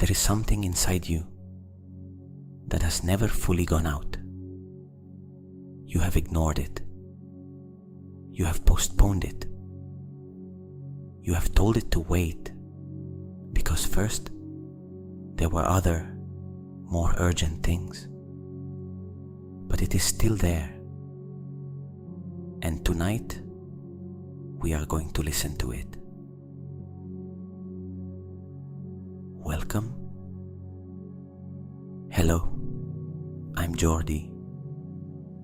There is something inside you that has never fully gone out. You have ignored it. You have postponed it. You have told it to wait because first there were other, more urgent things. But it is still there. And tonight, we are going to listen to it. Welcome. Hello, I'm Jordi,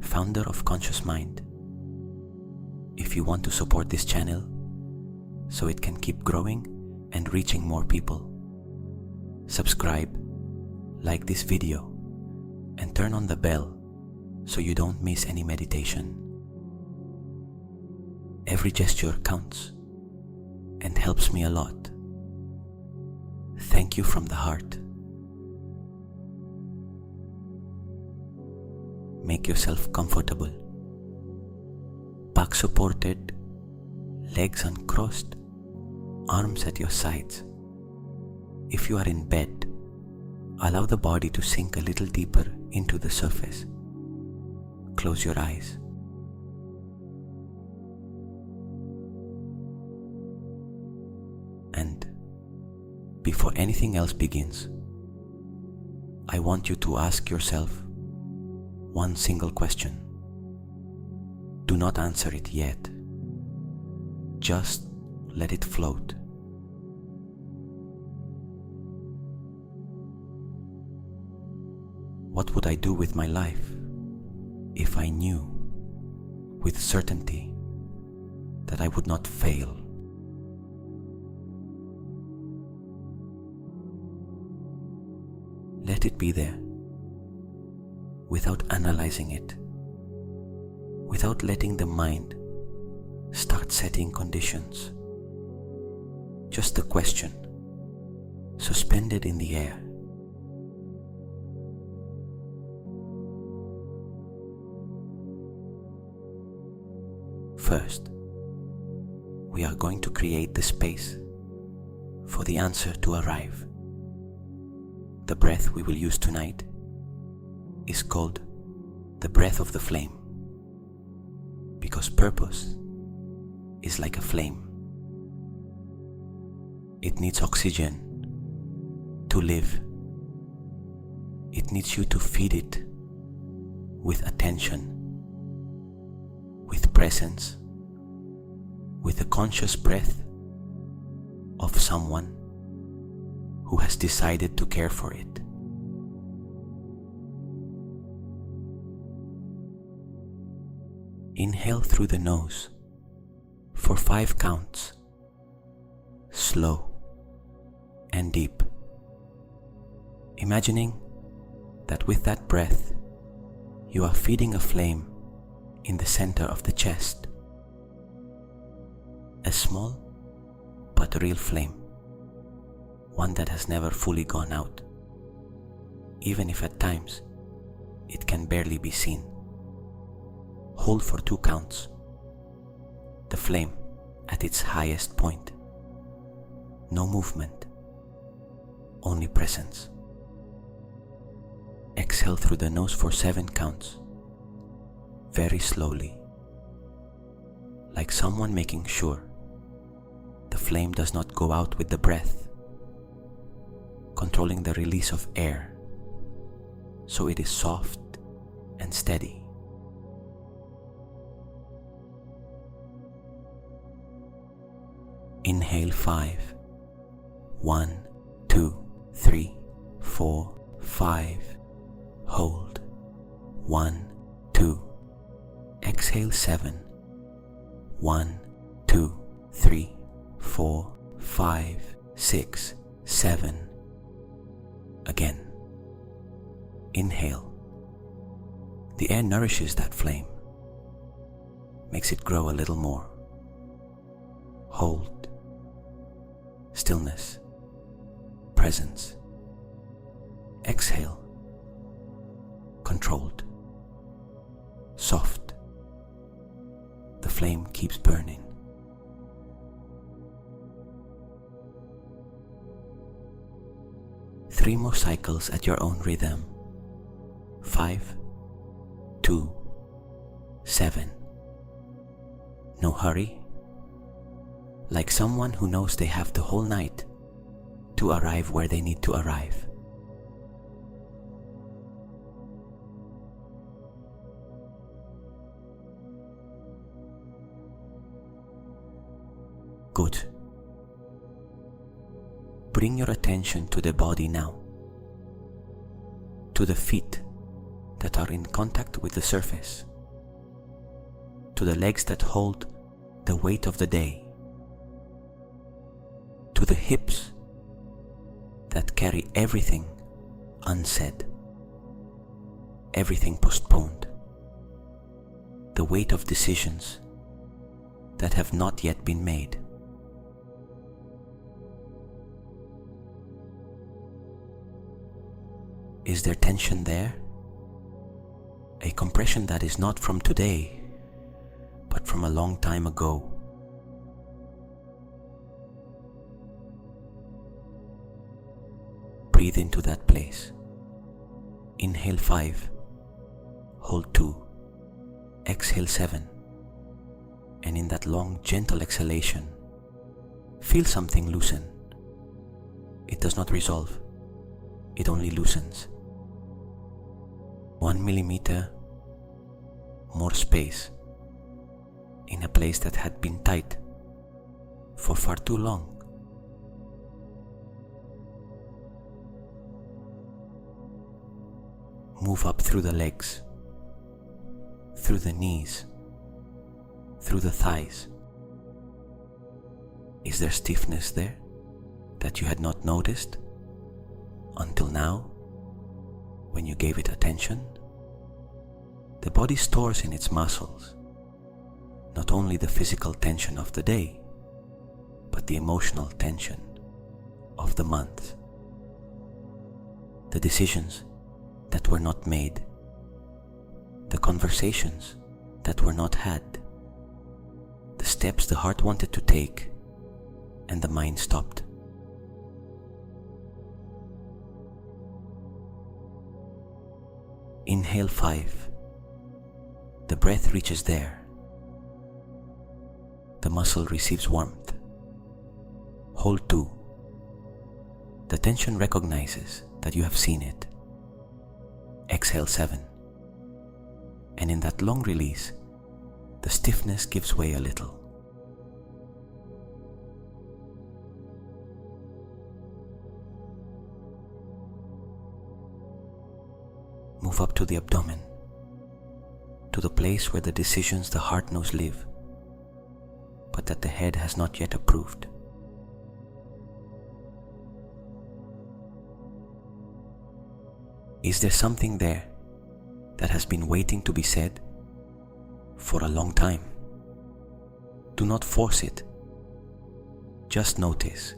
founder of Conscious Mind. If you want to support this channel so it can keep growing and reaching more people, subscribe, like this video, and turn on the bell so you don't miss any meditation. Every gesture counts and helps me a lot. Thank you from the heart. Make yourself comfortable. Back supported, legs uncrossed, arms at your sides. If you are in bed, allow the body to sink a little deeper into the surface. Close your eyes. And before anything else begins, I want you to ask yourself one single question. Do not answer it yet. Just let it float. What would I do with my life if I knew with certainty that I would not fail? Let it be there, without analyzing it, without letting the mind start setting conditions. Just the question, suspended in the air. First, we are going to create the space for the answer to arrive. The breath we will use tonight is called the breath of the flame, because purpose is like a flame. It needs oxygen to live. It needs you to feed it with attention, with presence, with the conscious breath of someone who has decided to care for it. Inhale through the nose for 5 counts, slow and deep, imagining that with that breath you are feeding a flame in the center of the chest, a small but real flame, one that has never fully gone out, even if at times it can barely be seen. Hold for 2 counts, the flame at its highest point. No movement, only presence. Exhale through the nose for 7 counts, very slowly, like someone making sure the flame does not go out with the breath, controlling the release of air so it is soft and steady. Inhale 5. 1, 2, 3, 4, 5. Hold. 1, 2. Exhale 7. 1, 2, 3, 4, 5, 6, 7. Again. Inhale. The air nourishes that flame, makes it grow a little more. Hold. Stillness, presence. Exhale, controlled, soft. The flame keeps burning. 3 more cycles at your own rhythm. 5, 2, 7. No hurry. Like someone who knows they have the whole night to arrive where they need to arrive. Good. Bring your attention to the body now, to the feet that are in contact with the surface, to the legs that hold the weight of the day, to the hips that carry everything unsaid, everything postponed, the weight of decisions that have not yet been made. Is there tension there? A compression that is not from today, but from a long time ago. Breathe into that place. Inhale 5, hold 2, exhale 7, and in that long, gentle exhalation, feel something loosen. It does not resolve, it only loosens. 1 millimeter more space in a place that had been tight for far too long. Move up through the legs, through the knees, through the thighs. Is there stiffness there that you had not noticed until now when you gave it attention? The body stores in its muscles not only the physical tension of the day, but the emotional tension of the month. The decisions that were not made, the conversations that were not had, the steps the heart wanted to take and the mind stopped. Inhale 5. The breath reaches there. The muscle receives warmth. Hold 2. The tension recognizes that you have seen it. Exhale 7. And in that long release, the stiffness gives way a little. Move up to the abdomen, to the place where the decisions the heart knows live, but that the head has not yet approved. Is there something there that has been waiting to be said for a long time? Do not force it. Just notice.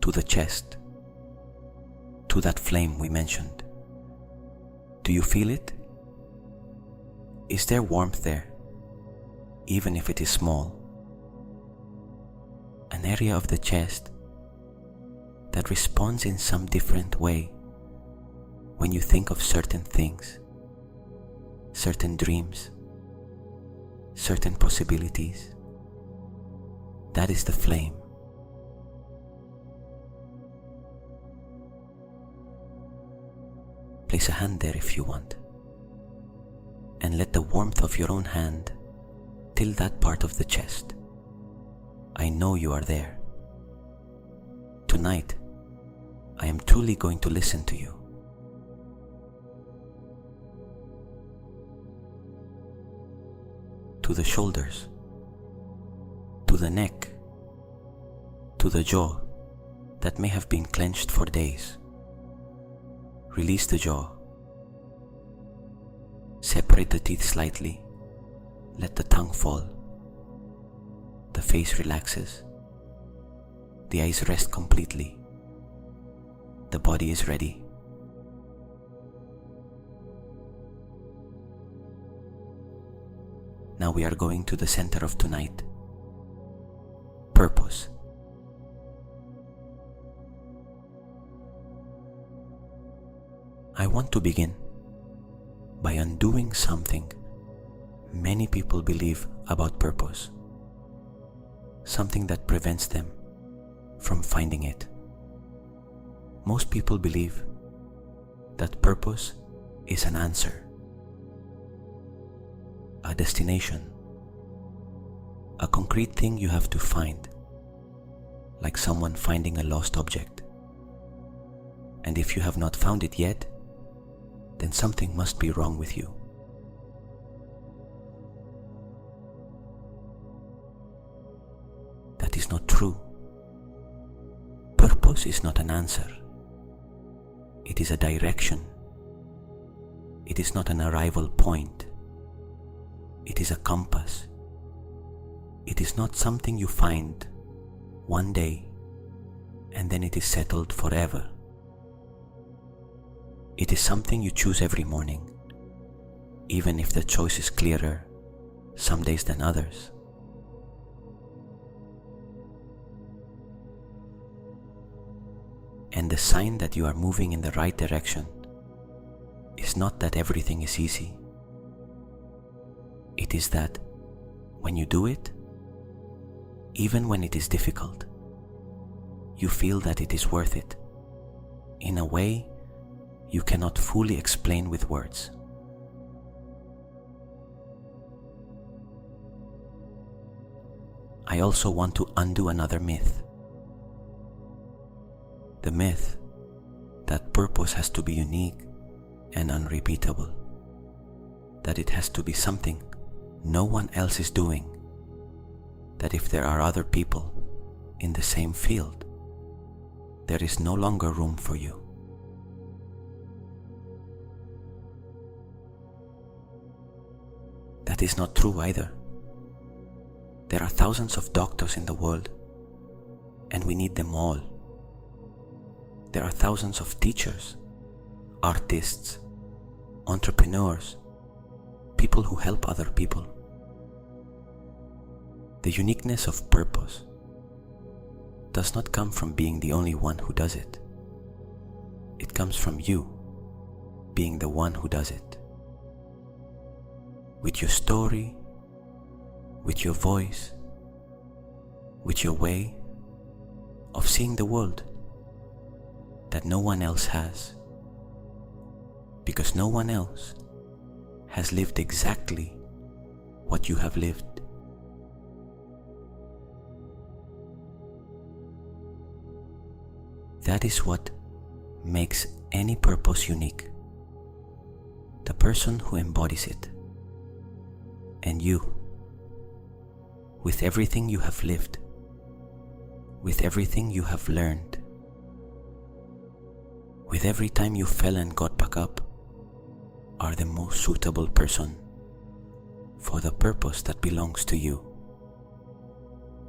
To the chest, to that flame we mentioned. Do you feel it? Is there warmth there, even if it is small? An area of the chest that responds in some different way when you think of certain things, certain dreams, certain possibilities. That is the flame. Place a hand there if you want, and let the warmth of your own hand till that part of the chest. I know you are there. Tonight, I am truly going to listen to you. To the shoulders, to the neck, to the jaw that may have been clenched for days. Release the jaw. Separate the teeth slightly. Let the tongue fall. The face relaxes. The eyes rest completely. The body is ready. Now we are going to the center of tonight, purpose. I want to begin by undoing something many people believe about purpose, something that prevents them from finding it. Most people believe that purpose is an answer, a destination, a concrete thing you have to find, like someone finding a lost object. And if you have not found it yet, then something must be wrong with you. That is not true. Purpose is not an answer. It is a direction. It is not an arrival point. It is a compass. It is not something you find one day and then it is settled forever. It is something you choose every morning, even if the choice is clearer some days than others. And the sign that you are moving in the right direction is not that everything is easy. It is that when you do it, even when it is difficult, you feel that it is worth it in a way you cannot fully explain with words. I also want to undo another myth. The myth that purpose has to be unique and unrepeatable, that it has to be something no one else is doing, that if there are other people in the same field, there is no longer room for you. That is not true either. There are thousands of doctors in the world, and we need them all. There are thousands of teachers, artists, entrepreneurs, people who help other people. The uniqueness of purpose does not come from being the only one who does it. It comes from you being the one who does it. With your story, with your voice, with your way of seeing the world that no one else has, because no one else has lived exactly what you have lived. That is what makes any purpose unique. The person who embodies it. And you, with everything you have lived, with everything you have learned, with every time you fell and got back up, are the most suitable person for the purpose that belongs to you,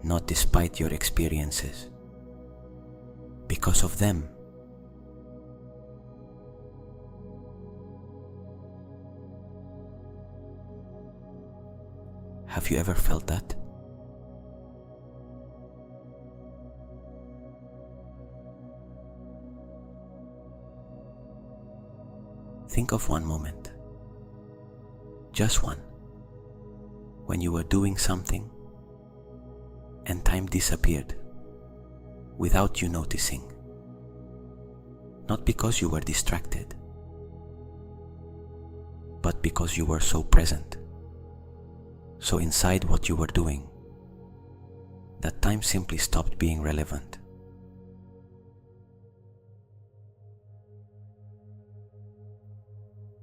not despite your experiences, because of them. Have you ever felt that? Think of one moment, just one, when you were doing something and time disappeared without you noticing. Not because you were distracted, but because you were so present, so inside what you were doing, that time simply stopped being relevant.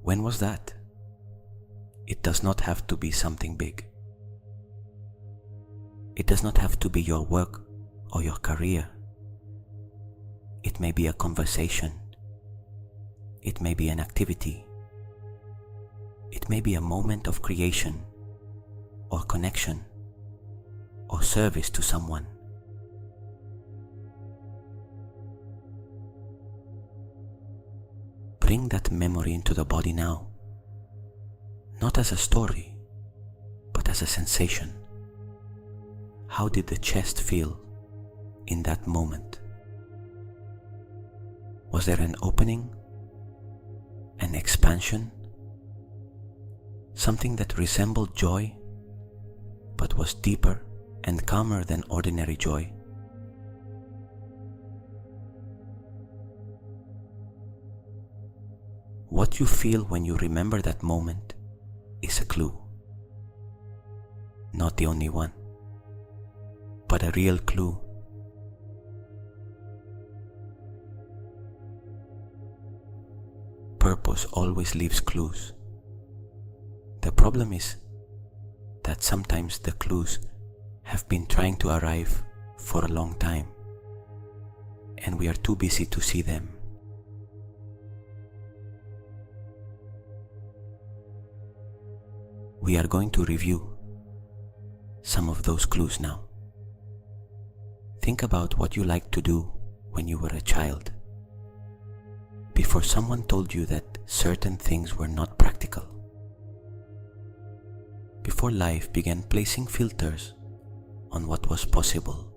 When was that? It does not have to be something big. It does not have to be your work or your career. It may be a conversation. It may be an activity. It may be a moment of creation or connection or service to someone. Bring that memory into the body now, not as a story, but as a sensation. How did the chest feel in that moment? Was there an opening, an expansion, something that resembled joy but was deeper and calmer than ordinary joy? What you feel when you remember that moment is a clue. Not the only one, but a real clue. Purpose always leaves clues. The problem is that sometimes the clues have been trying to arrive for a long time, and we are too busy to see them. We are going to review some of those clues now. Think about what you liked to do when you were a child, before someone told you that certain things were not practical, before life began placing filters on what was possible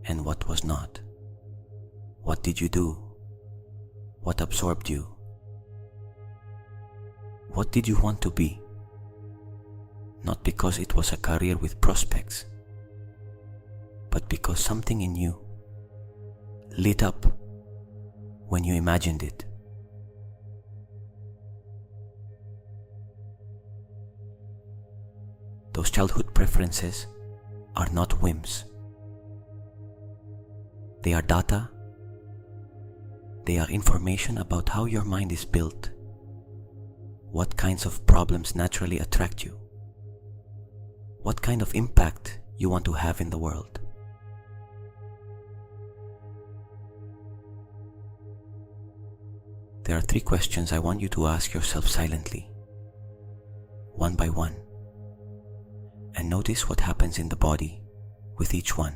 and what was not. What did you do? What absorbed you? What did you want to be? Not because it was a career with prospects, but because something in you lit up when you imagined it. Those childhood preferences are not whims. They are data. They are information about how your mind is built, what kinds of problems naturally attract you, what kind of impact you want to have in the world. There are 3 questions I want you to ask yourself silently, one by one, and notice what happens in the body with each one.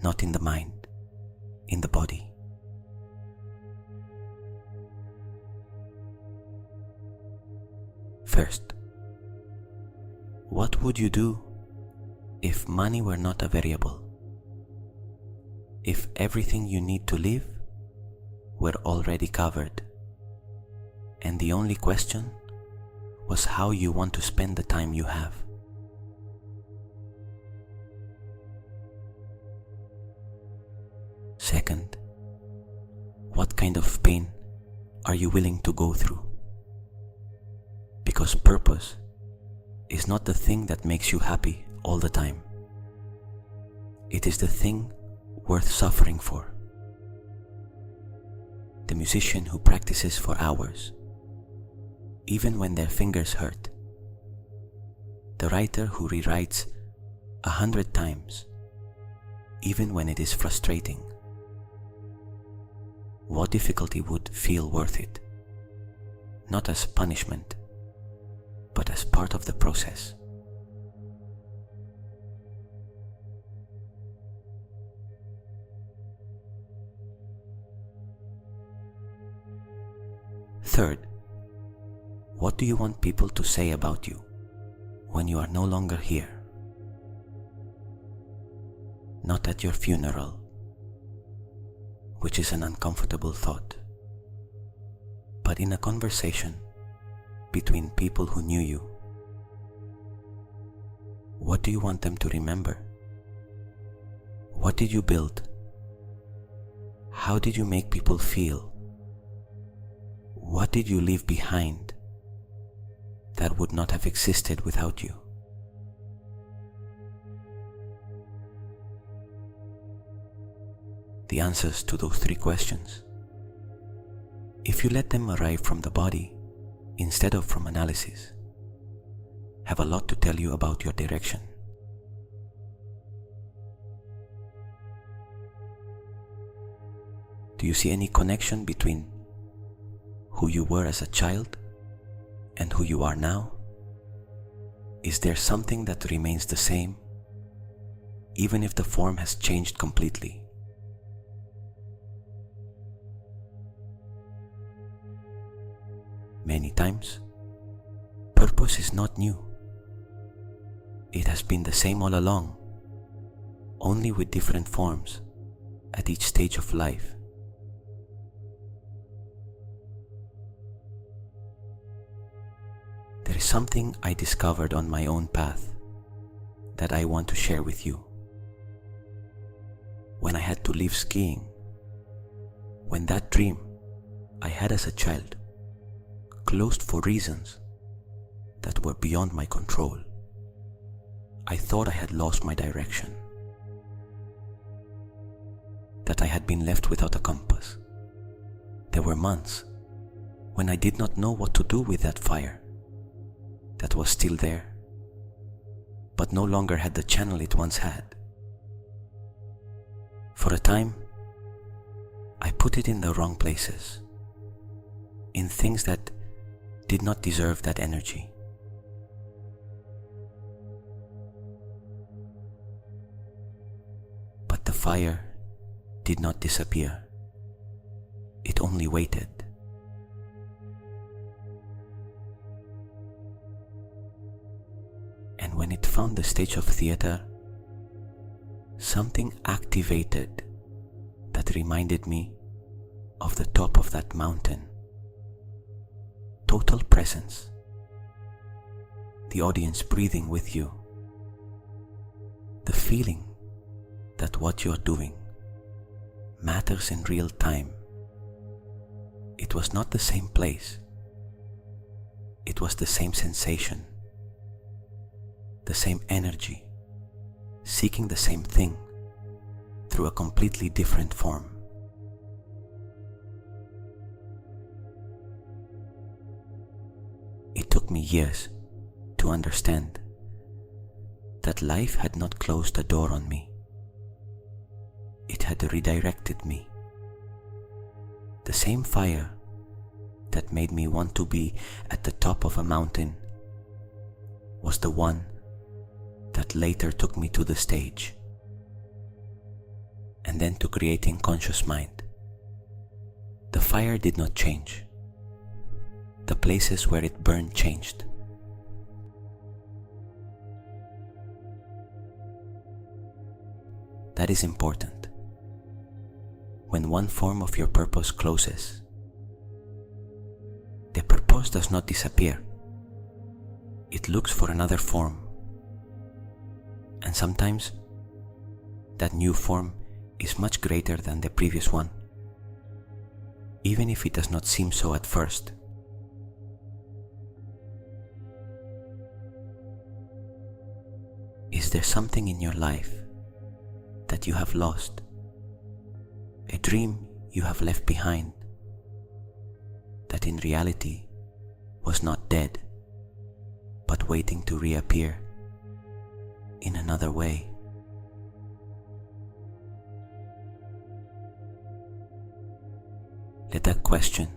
Not in the mind, in the body. First, what would you do if money were not a variable? If everything you need to live were already covered, and the only question was how you want to spend the time you have? Second, what kind of pain are you willing to go through? Because purpose is not the thing that makes you happy all the time. It is the thing worth suffering for. The musician who practices for hours, even when their fingers hurt. The writer who rewrites 100 times, even when it is frustrating. What difficulty would feel worth it? Not as punishment, but as part of the process. Third, what do you want people to say about you when you are no longer here? Not at your funeral, which is an uncomfortable thought, but in a conversation between people who knew you. What do you want them to remember? What did you build? How did you make people feel? What did you leave behind that would not have existed without you? The answers to those 3 questions, if you let them arrive from the body instead of from analysis, have a lot to tell you about your direction. Do you see any connection between who you were as a child and who you are now? Is there something that remains the same, even if the form has changed completely? Many times, purpose is not new. it has been the same all along, only with different forms at each stage of life. There is something I discovered on my own path that I want to share with you. When I had to leave skiing, when that dream I had as a child closed for reasons that were beyond my control, I thought I had lost my direction, that I had been left without a compass. There were months when I did not know what to do with that fire that was still there, but no longer had the channel it once had. For a time, I put it in the wrong places, in things that did not deserve that energy. But the fire did not disappear. It only waited. And when it found the stage of theater, something activated that reminded me of the top of that mountain. Total presence. The audience breathing with you. The feeling that what you're doing matters in real time. It was not the same place. It was the same sensation, the same energy, seeking the same thing through a completely different form. It took me years to understand that life had not closed the door on me. It had redirected me. The same fire that made me want to be at the top of a mountain was the one that later took me to the stage, and then to creating conscious mind. The fire did not change. The places where it burned changed. That is important. When one form of your purpose closes, the purpose does not disappear. It looks for another form. And sometimes that new form is much greater than the previous one, even if it does not seem so at first. Is there something in your life that you have lost? A dream you have left behind that in reality was not dead, but waiting to reappear in another way? Let that question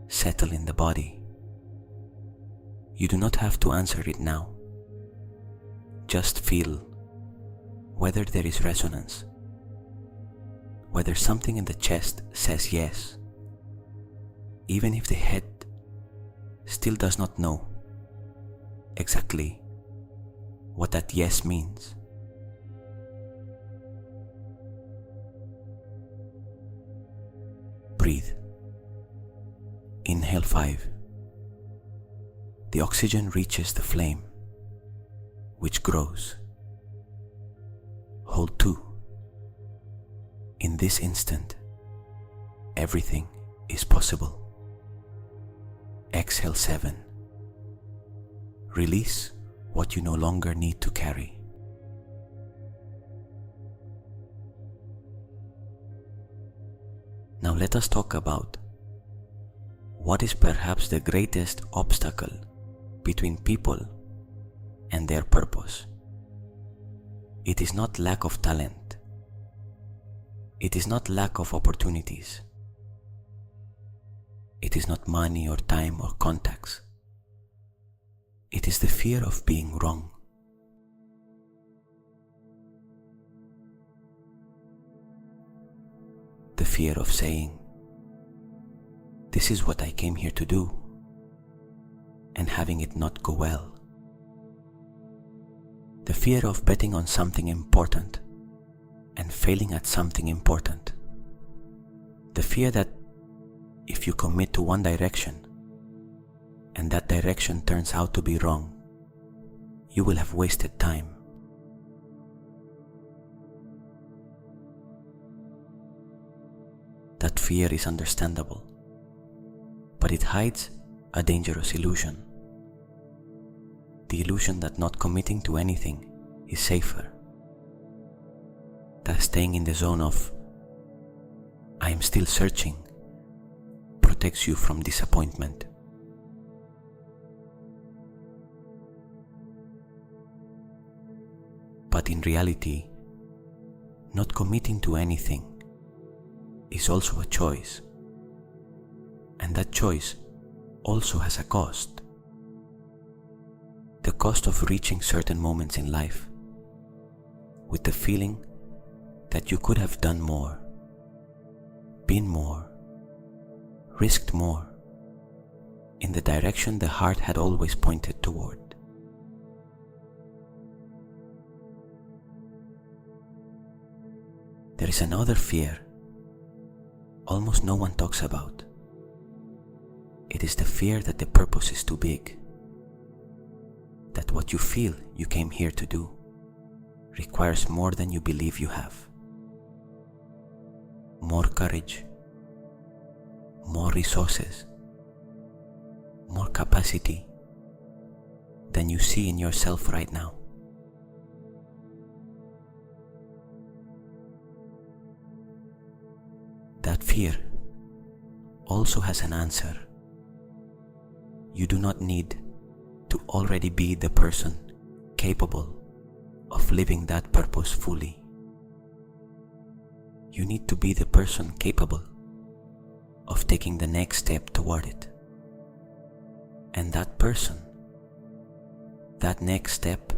settle in the body. You do not have to answer it now. Just feel whether there is resonance, whether something in the chest says yes, even if the head still does not know exactly what that yes means. Breathe. Inhale 5. The oxygen reaches the flame, which grows. Hold 2. In this instant, everything is possible. Exhale 7. Release what you no longer need to carry. Now let us talk about what is perhaps the greatest obstacle between people and their purpose. It is not lack of talent. It is not lack of opportunities. It is not money or time or contacts. It is the fear of being wrong. The fear of saying, "This is what I came here to do," and having it not go well. The fear of betting on something important and failing at something important. The fear that if you commit to one direction and that direction turns out to be wrong, you will have wasted time. That fear is understandable, but it hides a dangerous illusion. The illusion that not committing to anything is safer. That staying in the zone of "I am still searching" protects you from disappointment. But in reality, not committing to anything is also a choice, and that choice also has a cost. The cost of reaching certain moments in life with the feeling that you could have done more, been more, risked more in the direction the heart had always pointed toward. There is another fear almost no one talks about. It is the fear that the purpose is too big, that what you feel you came here to do requires more than you believe you have. More courage, more resources, more capacity than you see in yourself right now. That fear also has an answer. You do not need to already be the person capable of living that purpose fully. You need to be the person capable of taking the next step toward it. And that person, that next step,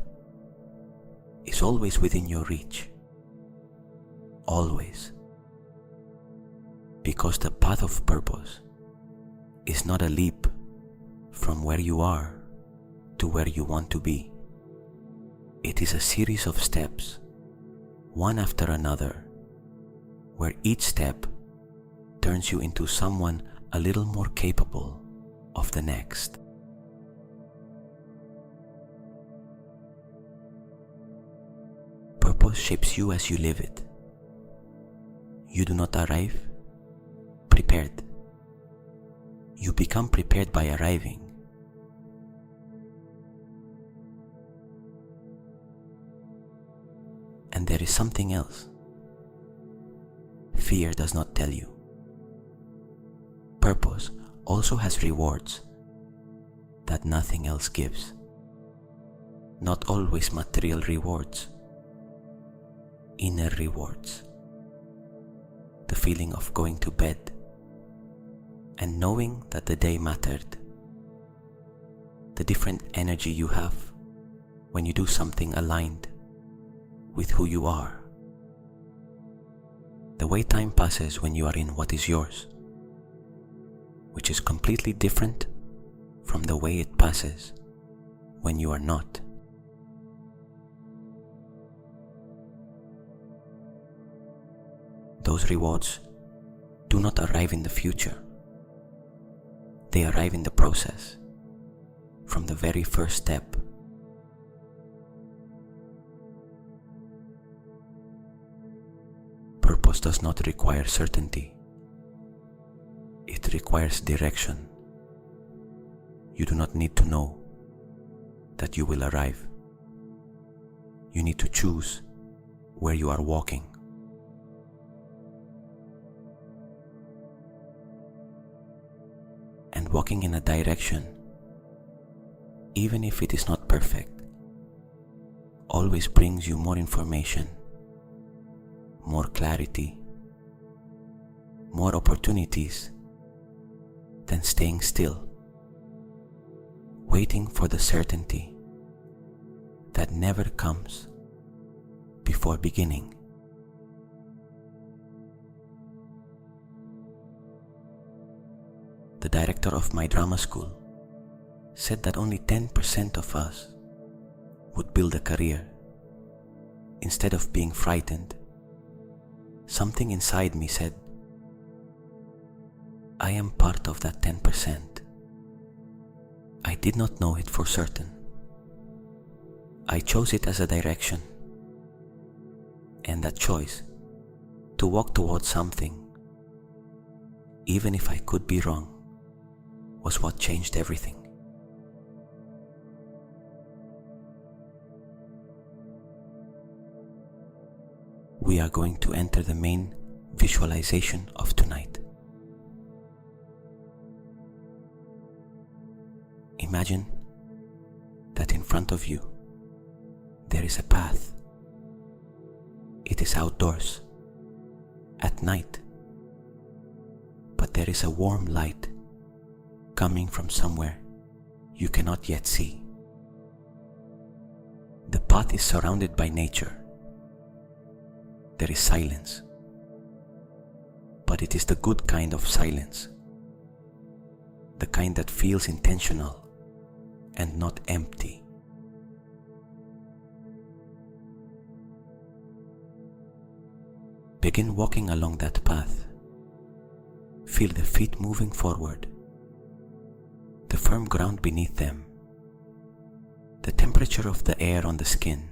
is always within your reach. Always. Because the path of purpose is not a leap from where you are to where you want to be. It is a series of steps, one after another, where each step turns you into someone a little more capable of the next. Purpose shapes you as you live it. You do not arrive prepared. You become prepared by arriving. And there is something else. Fear does not tell you. Purpose also has rewards that nothing else gives. Not always material rewards. Inner rewards. The feeling of going to bed and knowing that the day mattered. The different energy you have when you do something aligned with who you are. The way time passes when you are in what is yours, which is completely different from the way it passes when you are not. Those rewards do not arrive in the future. They arrive in the process, from the very first step. Purpose does not require certainty. It requires direction. You do not need to know that you will arrive. You need to choose where you are walking. And walking in a direction, even if it is not perfect, always brings you more information, more clarity, more opportunities than staying still, waiting for the certainty that never comes before beginning. The director of my drama school said that only 10% of us would build a career instead of being frightened, something inside me said, I am part of that 10%. I did not know it for certain. I chose it as a direction, and that choice to walk towards something, even if I could be wrong, was what changed everything. We are going to enter the main visualization of tonight. Imagine that in front of you there is a path. It is outdoors, at night, but there is a warm light coming from somewhere you cannot yet see. The path is surrounded by nature. There is silence, but it is the good kind of silence, the kind that feels intentional and not empty. Begin walking along that path. Feel the feet moving forward, the firm ground beneath them, the temperature of the air on the skin,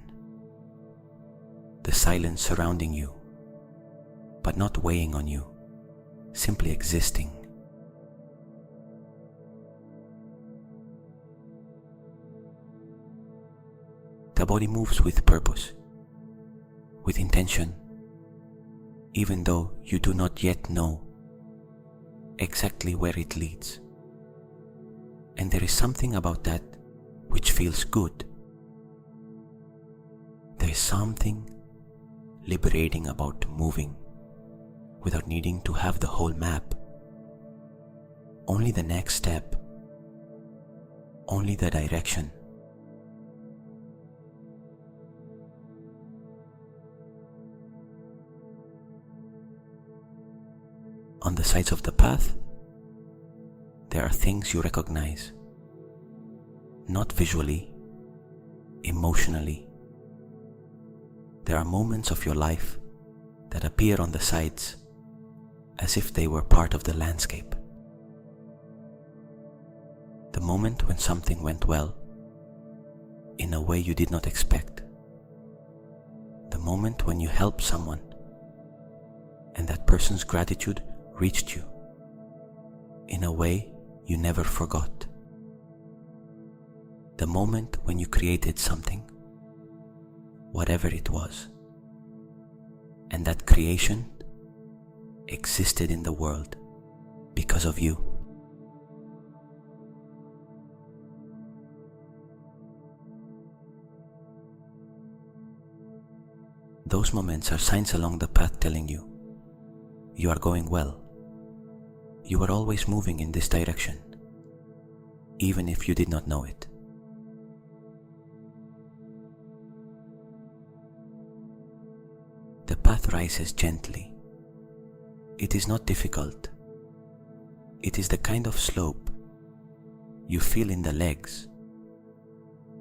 the silence surrounding you, but not weighing on you, simply existing. The body moves with purpose, with intention, even though you do not yet know exactly where it leads. And there is something about that which feels good. There is something liberating about moving without needing to have the whole map. Only the next step, only the direction. On the sides of the path, there are things you recognize, not visually, emotionally. There are moments of your life that appear on the sides as if they were part of the landscape. The moment when something went well in a way you did not expect. The moment when you helped someone and that person's gratitude reached you in a way you never forgot. The moment when you created something, whatever it was, and that creation existed in the world because of you. Those moments are signs along the path telling you, you are going well. You are always moving in this direction, even if you did not know it. The path rises gently. It is not difficult. It is the kind of slope you feel in the legs,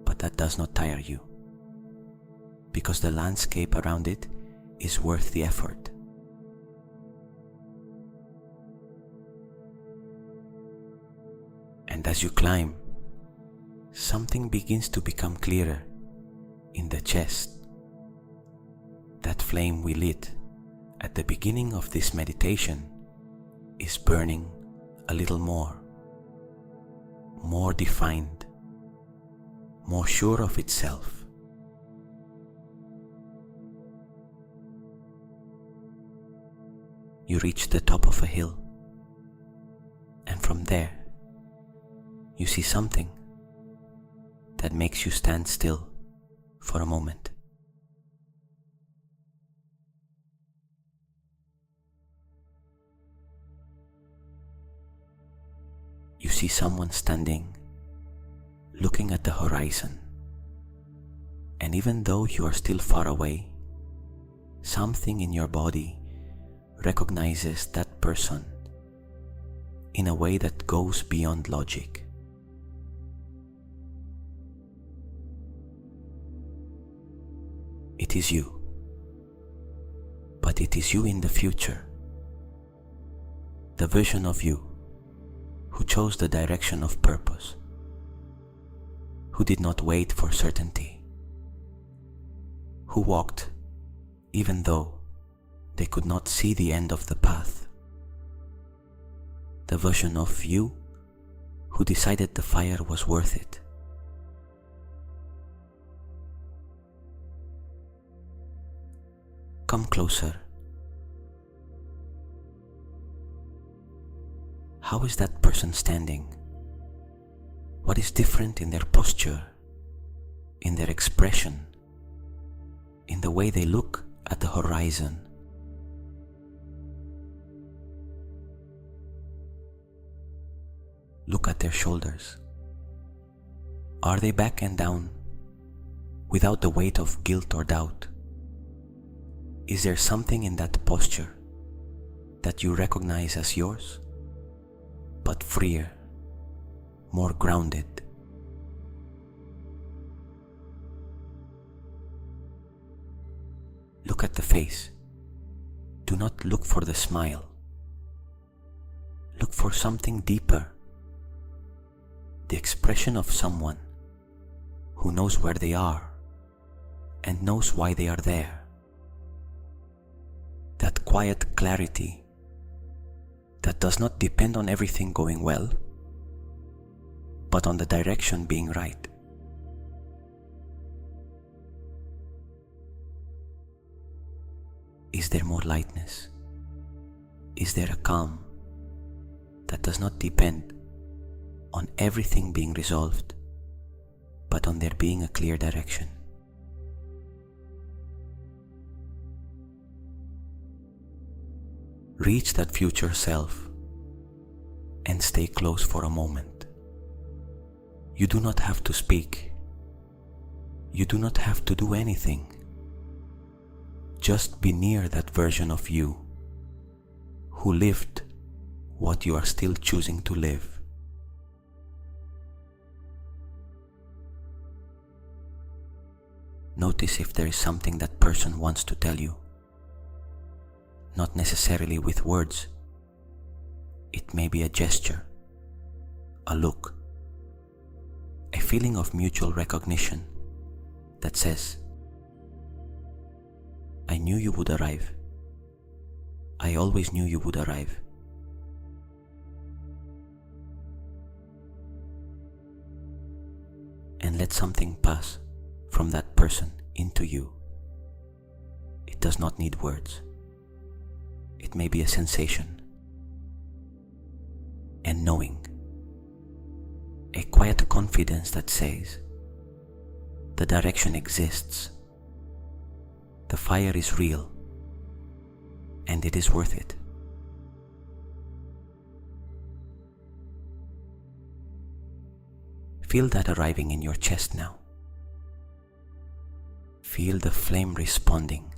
but that does not tire you, because the landscape around it is worth the effort. And as you climb, something begins to become clearer in the chest. That flame we lit at the beginning of this meditation is burning a little more defined, more sure of itself. You reach the top of a hill, and from there, you see something that makes you stand still for a moment. You see someone standing, looking at the horizon, and even though you are still far away, something in your body recognizes that person in a way that goes beyond logic. It is you. but it is you in the future, the version of you who chose the direction of purpose, who did not wait for certainty, who walked even though they could not see the end of the path, the version of you who decided the fire was worth it. Come closer. How is that person standing? What is different in their posture, in their expression, in the way they look at the horizon? Look at their shoulders. Are they back and down, without the weight of guilt or doubt? Is there something in that posture that you recognize as yours, but freer, more grounded? Look at the face. Do not look for the smile. Look for something deeper. The expression of someone who knows where they are and knows why they are there. That quiet clarity that does not depend on everything going well, but on the direction being right. Is there more lightness? Is there a calm that does not depend on everything being resolved, but on there being a clear direction? Reach that future self and stay close for a moment. You do not have to speak. You do not have to do anything. Just be near that version of you who lived what you are still choosing to live. Notice if there is something that person wants to tell you. Not necessarily with words. It may be a gesture, a look, a feeling of mutual recognition that says, I knew you would arrive. I always knew you would arrive. And let something pass from that person into you. It does not need words. It may be a sensation, and knowing, a quiet confidence that says, the direction exists, the fire is real, and it is worth it. Feel that arriving in your chest now. Feel the flame responding,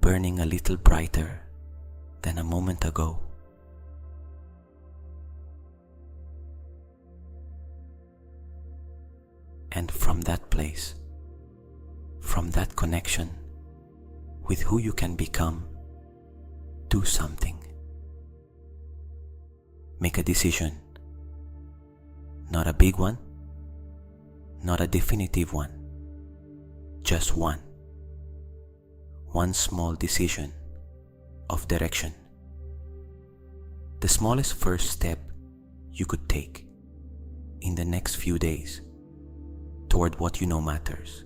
burning a little brighter than a moment ago. And from that place, from that connection with who you can become, do something. Make a decision. Not a big one, not a definitive one, just one. One small decision of direction. The smallest first step you could take in the next few days toward what you know matters.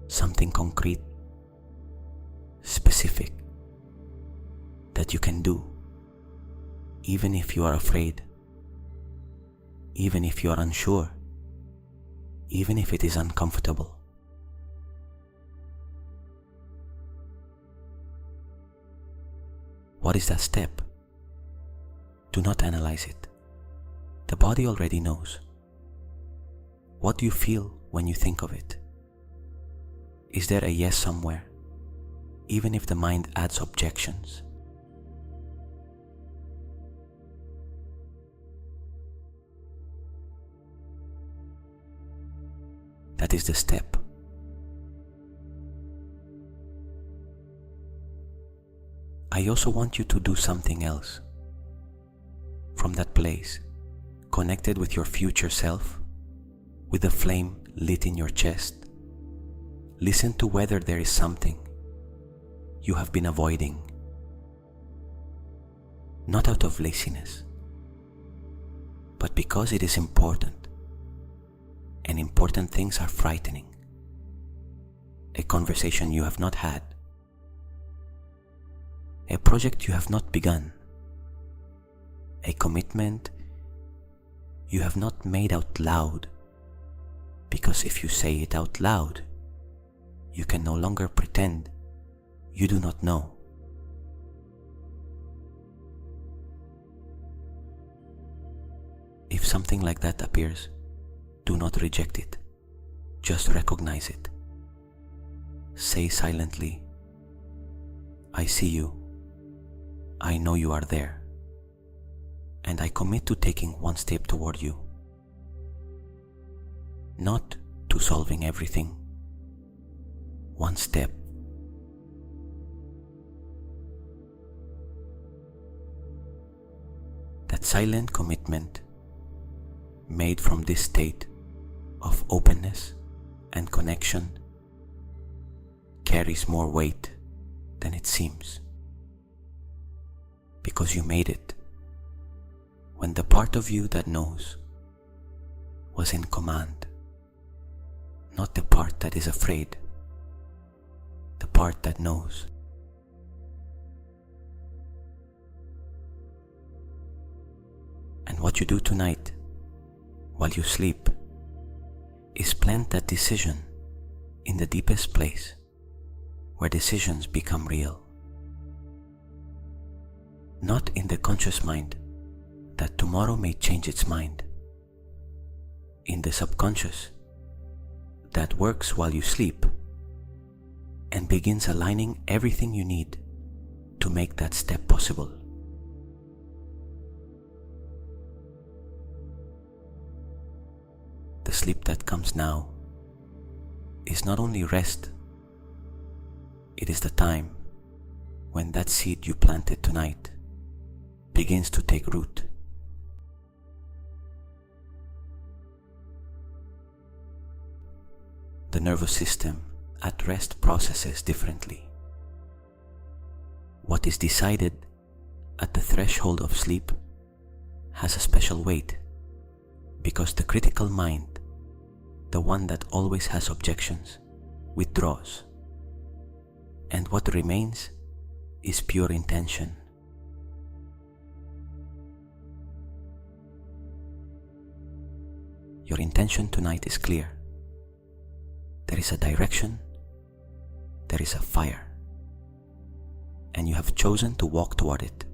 Something concrete, specific, that you can do, even if you are afraid, even if you are unsure, even if it is uncomfortable. What is that step? Do not analyze it. The body already knows. What do you feel when you think of it? Is there a yes somewhere, even if the mind adds objections? That is the step. I also want you to do something else. From that place, connected with your future self, with the flame lit in your chest, listen to whether there is something you have been avoiding, not out of laziness, but because it is important, and important things are frightening. A conversation you have not had, a project you have not begun, a commitment you have not made out loud, because if you say it out loud, you can no longer pretend you do not know. If something like that appears, do not reject it. Just recognize it. Say silently, I see you. I know you are there. And I commit to taking one step toward you. Not to solving everything. One step. That silent commitment made from this state of openness and connection carries more weight than it seems, because you made it when the part of you that knows was in command, not the part that is afraid, the part that knows. And what you do tonight, while you sleep, is plant that decision in the deepest place where decisions become real. Not in the conscious mind that tomorrow may change its mind. In the subconscious that works while you sleep and begins aligning everything you need to make that step possible. The sleep that comes now is not only rest, it is the time when that seed you planted tonight begins to take root. The nervous system at rest processes differently. What is decided at the threshold of sleep has a special weight, because the critical mind, the one that always has objections, withdraws, and what remains is pure intention. Your intention tonight is clear. There is a direction, there is a fire, and you have chosen to walk toward it.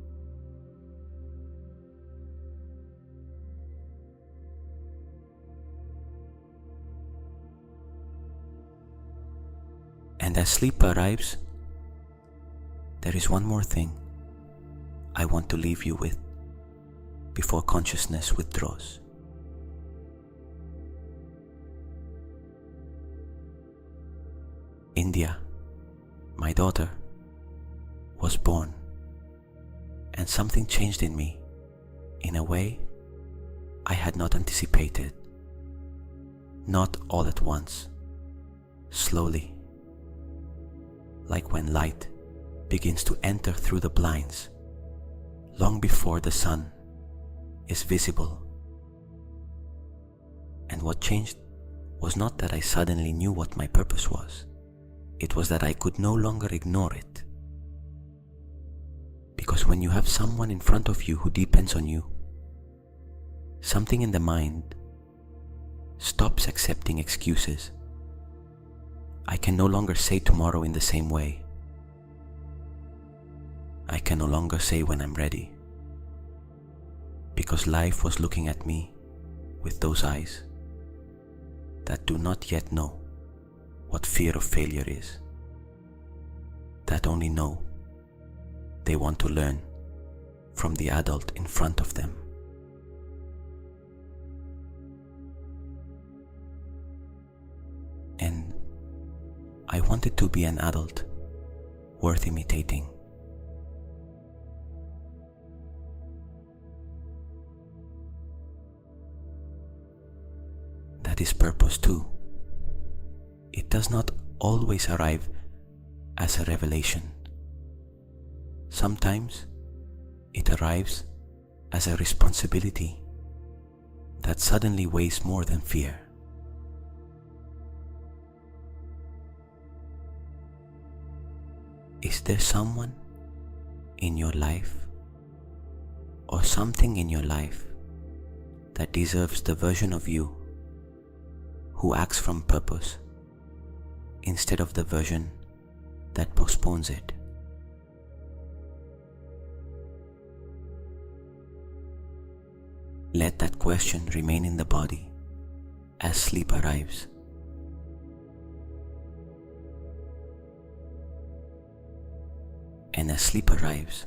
And as sleep arrives, there is one more thing I want to leave you with before consciousness withdraws. India, my daughter, was born, and something changed in me in a way I had not anticipated. Not all at once, slowly, like when light begins to enter through the blinds long before the sun is visible. And what changed was not that I suddenly knew what my purpose was. It was that I could no longer ignore it. Because when you have someone in front of you who depends on you, something in the mind stops accepting excuses. I can no longer say tomorrow in the same way. I can no longer say when I'm ready. Because life was looking at me with those eyes that do not yet know what fear of failure is, that only know they want to learn from the adult in front of them. And I wanted to be an adult worth imitating, this purpose too, it does not always arrive as a revelation. Sometimes it arrives as a responsibility that suddenly weighs more than fear. Is there someone in your life or something in your life that deserves the version of you who acts from purpose instead of the version that postpones it? Let that question remain in the body as sleep arrives. And as sleep arrives,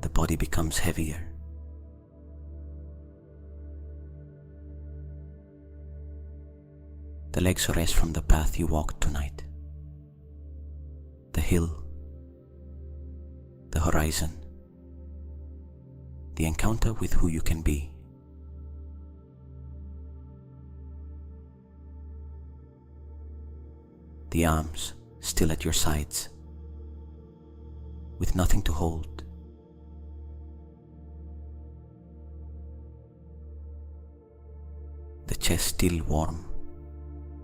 the body becomes heavier. The legs rest from the path you walked tonight. The hill, the horizon, the encounter with who you can be. The arms still at your sides, with nothing to hold. The chest still warm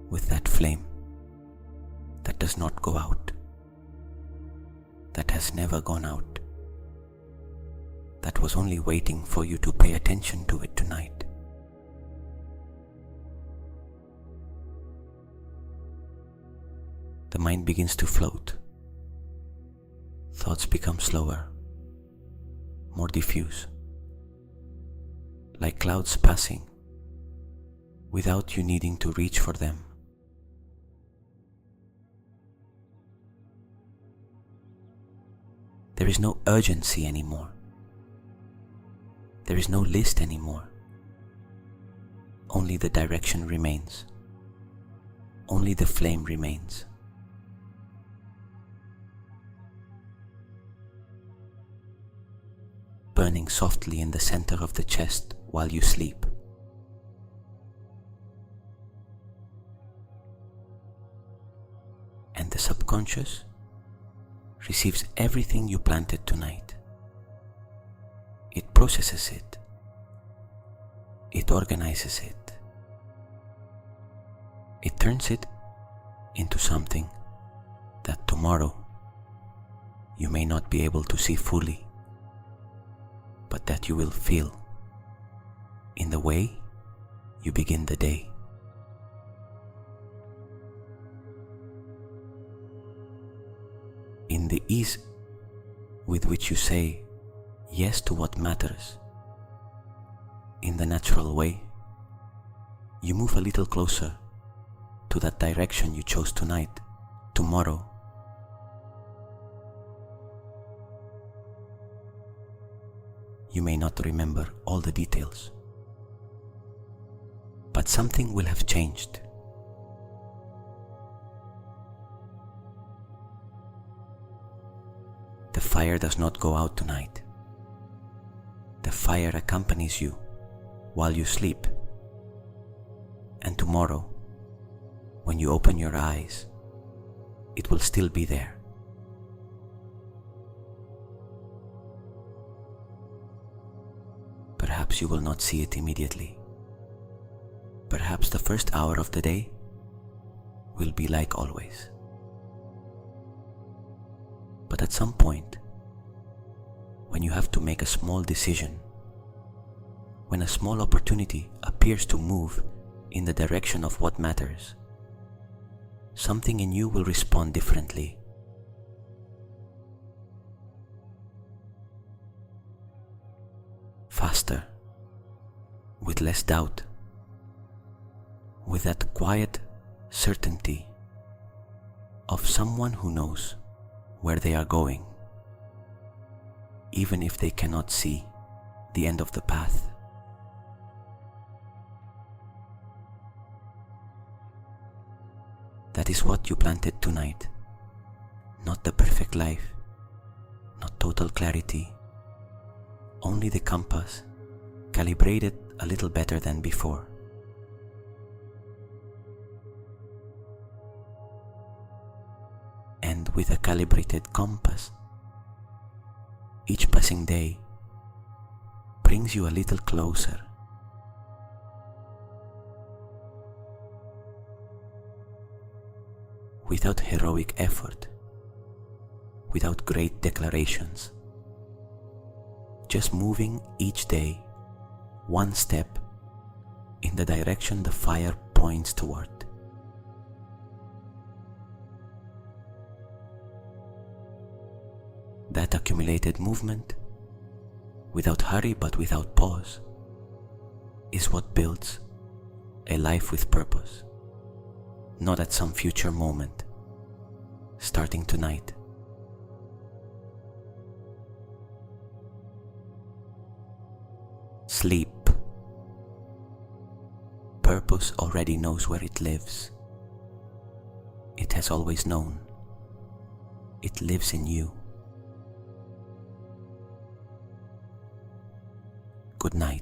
with that flame that does not go out, that has never gone out, that was only waiting for you to pay attention to it tonight. The mind begins to float. Thoughts become slower, more diffuse, like clouds passing without you needing to reach for them. There is no urgency anymore. There is no list anymore. Only the direction remains. Only the flame remains. Burning softly in the center of the chest while you sleep. And the subconscious receives everything you planted tonight. It processes it. It organizes it. It turns it into something that tomorrow you may not be able to see fully, but that you will feel in the way you begin the day. In the ease with which you say yes to what matters, in the natural way, you move a little closer to that direction you chose tonight, tomorrow. You may not remember all the details, but something will have changed. The fire does not go out tonight. The fire accompanies you while you sleep. And tomorrow, when you open your eyes, it will still be there. Perhaps you will not see it immediately. Perhaps the first hour of the day will be like always. But at some point, when you have to make a small decision, when a small opportunity appears to move in the direction of what matters, something in you will respond differently. Faster, with less doubt, with that quiet certainty of someone who knows where they are going, even if they cannot see the end of the path. That is what you planted tonight. Not the perfect life, not total clarity, only the compass calibrated a little better than before. And with a calibrated compass, each passing day brings you a little closer. Without heroic effort, without great declarations, just moving each day one step in the direction the fire points toward. That accumulated movement, without hurry but without pause, is what builds a life with purpose, not at some future moment, starting tonight. Sleep. Purpose already knows where it lives. It has always known. It lives in you. Good night.